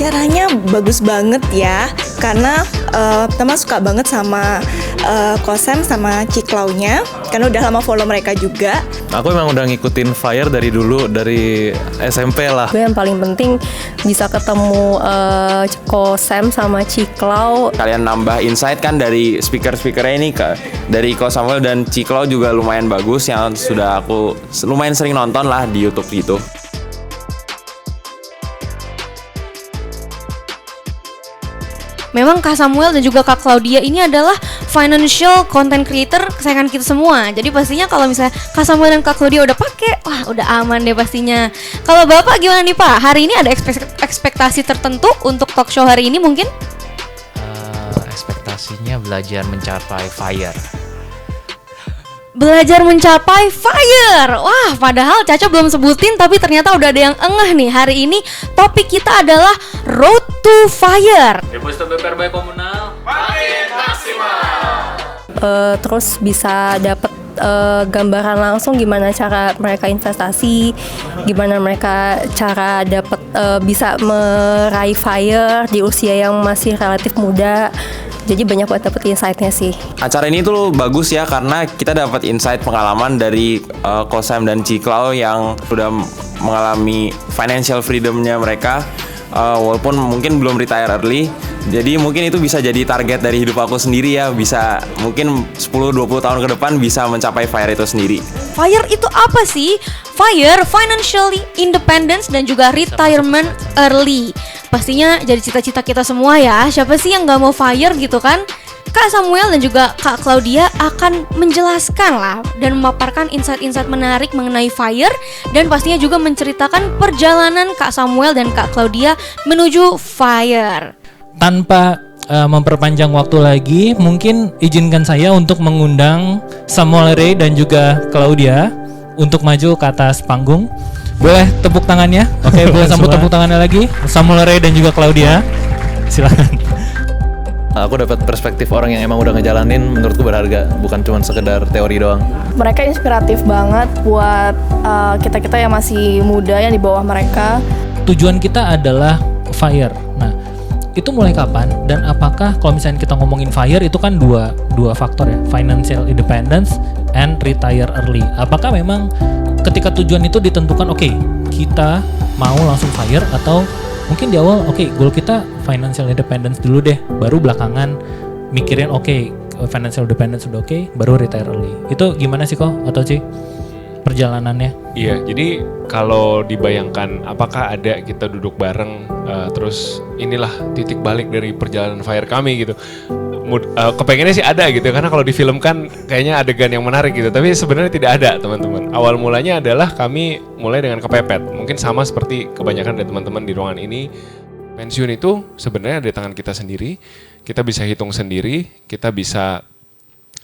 Caranya bagus banget ya, karena teman suka banget sama Kosem sama Ciklaunya, karena udah lama follow mereka juga. Aku emang udah ngikutin Fire dari dulu, dari SMP lah. Gue yang paling penting bisa ketemu Kosem sama Ciklau. Kalian nambah insight kan dari speaker-speakernya ini, dari Ko Samuel dan Ciklau juga lumayan bagus, yang sudah aku lumayan sering nonton lah di YouTube gitu. Memang Kak Samuel dan juga Kak Claudia ini adalah financial content creator kesayangan kita semua. Jadi pastinya kalau misalnya Kak Samuel dan Kak Claudia udah pakai, wah udah aman deh pastinya. Kalau Bapak gimana nih Pak? Hari ini ada ekspektasi tertentu untuk talk show hari ini mungkin? Ekspektasinya belajar mencapai Fire. Belajar mencapai Fire. Wah, padahal Caca belum sebutin tapi ternyata udah ada yang engeh nih. Hari ini topik kita adalah Road to Fire. Komunal makin maksimal. Terus bisa dapet gambaran langsung gimana cara mereka investasi, gimana mereka cara dapat bisa meraih Fire di usia yang masih relatif muda. Jadi banyak buat dapet insight-nya sih. Acara ini tuh bagus ya, karena kita dapat insight pengalaman dari Kosem dan Ciklau yang sudah mengalami financial freedom-nya mereka, walaupun mungkin belum retire early. Jadi mungkin itu bisa jadi target dari hidup aku sendiri ya, bisa mungkin 10-20 tahun ke depan bisa mencapai Fire itu sendiri. Fire itu apa sih? Fire, financially independence dan juga retirement early. Pastinya jadi cita-cita kita semua ya. Siapa sih yang gak mau Fire gitu kan? Kak Samuel dan juga Kak Claudia akan menjelaskan lah dan memaparkan insight-insight menarik mengenai Fire, dan pastinya juga menceritakan perjalanan Kak Samuel dan Kak Claudia menuju Fire. Tanpa memperpanjang waktu lagi, mungkin izinkan saya untuk mengundang Samuel Ray dan juga Claudia untuk maju ke atas panggung. Boleh tepuk tangannya? Oke, boleh sambut tepuk tangannya lagi. Samuel Ray dan juga Claudia. Silakan. Aku dapat perspektif orang yang emang udah ngejalanin, menurutku berharga, bukan cuma sekedar teori doang. Mereka inspiratif banget buat kita-kita yang masih muda yang di bawah mereka. Tujuan kita adalah Fire. Nah, itu mulai kapan dan apakah kalau misalnya kita ngomongin Fire itu kan dua faktor ya, financial independence and retire early. Apakah memang ketika tujuan itu ditentukan, oke, kita mau langsung Fire, atau mungkin di awal goal kita financial independence dulu deh, baru belakangan mikirin financial independence sudah baru retire early. Itu gimana sih kok atau Ci perjalanannya? Iya, jadi kalau dibayangkan apakah ada kita duduk bareng, terus inilah titik balik dari perjalanan Fire kami gitu. Kepengennya sih ada gitu, karena kalau difilmkan kayaknya adegan yang menarik gitu, tapi sebenarnya tidak ada teman-teman. Awal mulanya adalah kami mulai dengan kepepet, mungkin sama seperti kebanyakan dari teman-teman di ruangan ini. Pensiun itu sebenarnya ada di tangan kita sendiri, kita bisa hitung sendiri, kita bisa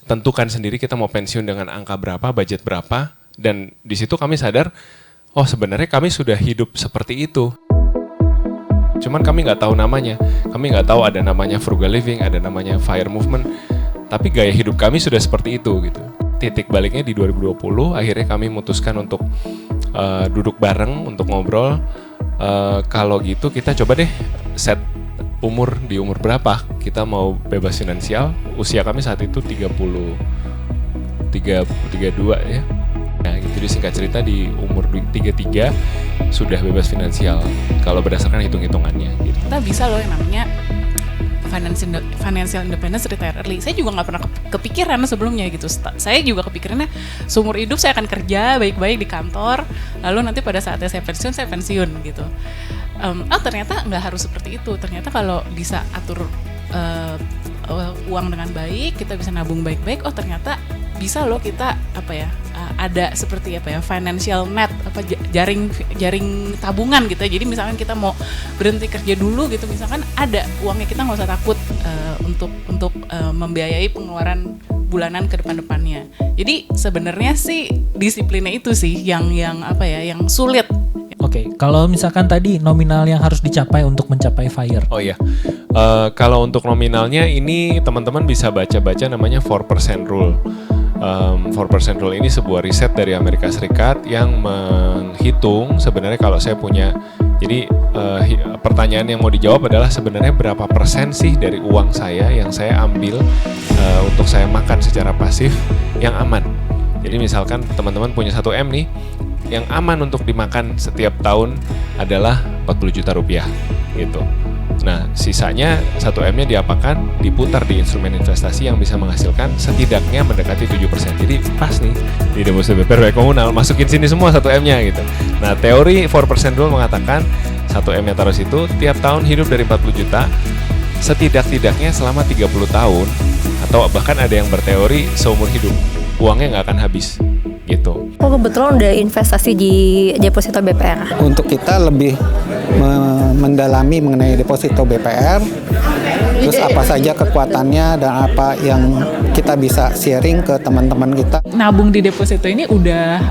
tentukan sendiri kita mau pensiun dengan angka berapa, budget berapa, dan di situ kami sadar, oh sebenarnya kami sudah hidup seperti itu. Cuman kami nggak tahu namanya, kami nggak tahu ada namanya frugal living, ada namanya Fire movement, tapi gaya hidup kami sudah seperti itu gitu. Titik baliknya di 2020, akhirnya kami memutuskan untuk duduk bareng untuk ngobrol. Kalau gitu kita coba deh set di umur berapa kita mau bebas finansial. Usia kami saat itu 32 ya. Nah, gitu, singkat cerita di umur 33 sudah bebas finansial kalau berdasarkan hitung-hitungannya gitu. Kita bisa loh yang namanya financial independence retire early. Saya juga nggak pernah kepikiran sebelumnya gitu. Saya juga kepikirannya seumur hidup saya akan kerja baik-baik di kantor, lalu nanti pada saatnya saya pensiun gitu. Ternyata nggak harus seperti itu. Ternyata kalau bisa atur uang dengan baik, kita bisa nabung baik-baik. Oh ternyata bisa loh kita ada seperti financial net, jaring tabungan gitu. Jadi misalkan kita mau berhenti kerja dulu gitu, misalkan ada uangnya, kita nggak usah takut untuk membiayai pengeluaran bulanan ke depannya. Jadi sebenarnya sih disiplinnya itu sih yang sulit. Oke, kalau misalkan tadi nominal yang harus dicapai untuk mencapai Fire. Oh iya, kalau untuk nominalnya ini teman-teman bisa baca-baca namanya 4% rule. 4% rule ini sebuah riset dari Amerika Serikat yang menghitung sebenarnya kalau saya punya Jadi pertanyaan yang mau dijawab adalah sebenarnya berapa persen sih dari uang saya yang saya ambil untuk saya makan secara pasif yang aman. Jadi misalkan teman-teman punya 1M nih, yang aman untuk dimakan setiap tahun adalah 40 juta rupiah gitu. Nah, sisanya 1M-nya diapakan? Diputar di instrumen investasi yang bisa menghasilkan setidaknya mendekati 7%. Jadi pas nih di deposito BPR komunal, masukin sini semua 1M-nya gitu. Nah, teori 4% rule mengatakan 1M-nya taruh situ, tiap tahun hidup dari 40 juta, setidak-tidaknya selama 30 tahun, atau bahkan ada yang berteori seumur hidup, uangnya nggak akan habis gitu. Aku kebetulan udah investasi di deposito BPR. Untuk kita lebih mendalami mengenai deposito BPR, terus apa saja kekuatannya dan apa yang kita bisa sharing ke teman-teman kita. Nabung di deposito ini udah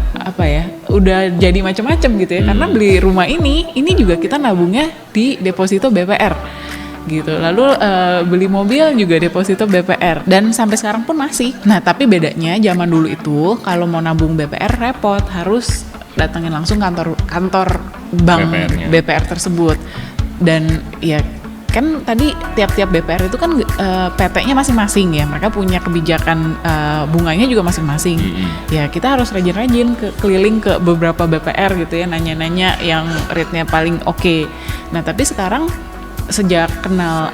udah jadi macam-macam gitu ya. Karena beli rumah ini juga kita nabungnya di deposito BPR. Gitu. Lalu beli mobil juga deposito BPR dan sampai sekarang pun masih. Nah, tapi bedanya zaman dulu itu kalau mau nabung BPR repot, harus datengin langsung kantor bank BPR tersebut. Dan ya kan tadi tiap-tiap BPR itu kan PT-nya masing-masing ya. Mereka punya kebijakan bunganya juga masing-masing. Ya, kita harus rajin-rajin keliling ke beberapa BPR gitu ya, nanya-nanya yang rate-nya paling oke. Nah, tapi sekarang sejak kenal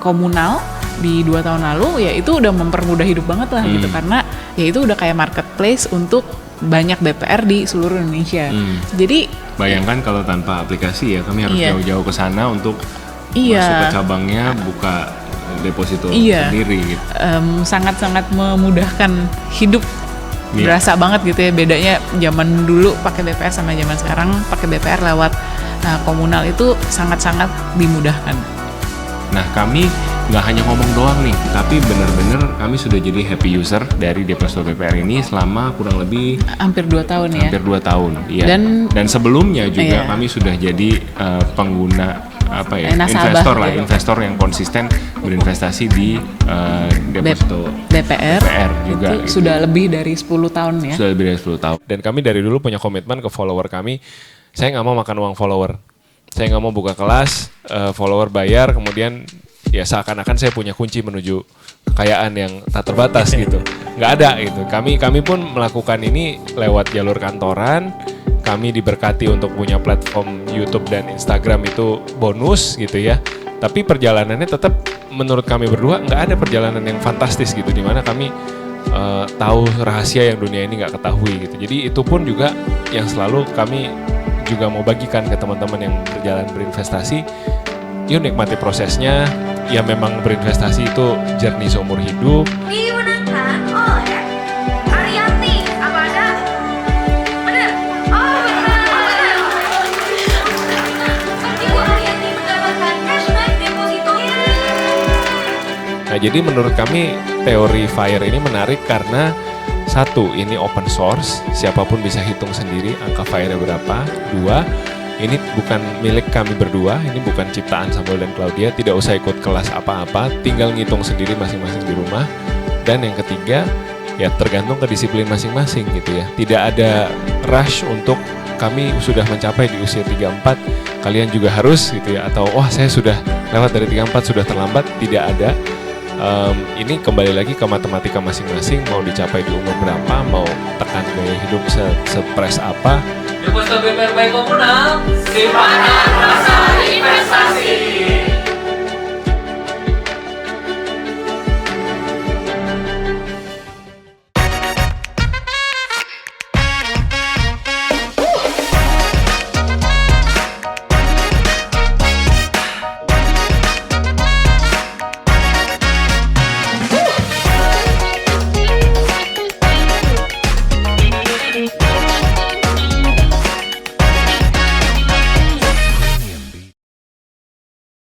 komunal di 2 tahun lalu, ya itu udah mempermudah hidup banget lah gitu, karena ya itu udah kayak marketplace untuk banyak BPR di seluruh Indonesia. Jadi bayangkan kalau tanpa aplikasi ya, kami harus jauh-jauh ke sana untuk masuk ke cabangnya, buka deposito sendiri gitu. Sangat-sangat memudahkan hidup. Berasa banget gitu ya bedanya zaman dulu pakai BPR sama zaman sekarang pakai BPR lewat komunal itu sangat-sangat dimudahkan. Nah, kami nggak hanya ngomong doang nih, tapi benar-benar kami sudah jadi happy user dari deposito BPR ini selama kurang lebih hampir 2 tahun ya. Hampir 2 tahun, iya. Dan sebelumnya juga kami sudah jadi pengguna investor lah, investor yang konsisten berinvestasi di deposito BPR juga. Itu gitu. Sudah lebih dari 10 tahun ya. Sudah lebih dari 10 tahun. Dan kami dari dulu punya komitmen ke follower kami, saya nggak mau makan uang follower. Saya nggak mau buka kelas, follower bayar, kemudian ya seakan-akan saya punya kunci menuju kekayaan yang tak terbatas gitu. Nggak ada gitu. Kami pun melakukan ini lewat jalur kantoran. Kami diberkati untuk punya platform YouTube dan Instagram itu bonus gitu ya. Tapi perjalanannya tetap menurut kami berdua nggak ada perjalanan yang fantastis gitu, dimana kami tahu rahasia yang dunia ini nggak ketahui gitu. Jadi itu pun juga yang selalu kami juga mau bagikan ke teman-teman yang berjalan berinvestasi. Yuk nikmati prosesnya. Ya memang berinvestasi itu journey seumur hidup. Dimenangkan oleh Arianti. Apa ada? Benar? Oh benar. Ibu Arianti mendapatkan cashback deposito. Nah, jadi menurut kami teori FIRE ini menarik karena satu, ini open source, siapapun bisa hitung sendiri angka FIRE berapa. Dua, ini bukan milik kami berdua, ini bukan ciptaan Samuel dan Claudia, tidak usah ikut kelas apa-apa, tinggal ngitung sendiri masing-masing di rumah. Dan yang ketiga, ya tergantung ke disiplin masing-masing gitu ya. Tidak ada rush untuk kami sudah mencapai di usia 34, kalian juga harus gitu ya, atau wah saya sudah lewat dari 34 sudah terlambat, tidak ada. Ini kembali lagi ke matematika masing-masing, mau dicapai di umur berapa, mau tekan gaya hidup sepres apa. Deposito BPR komunal, simpanan rasa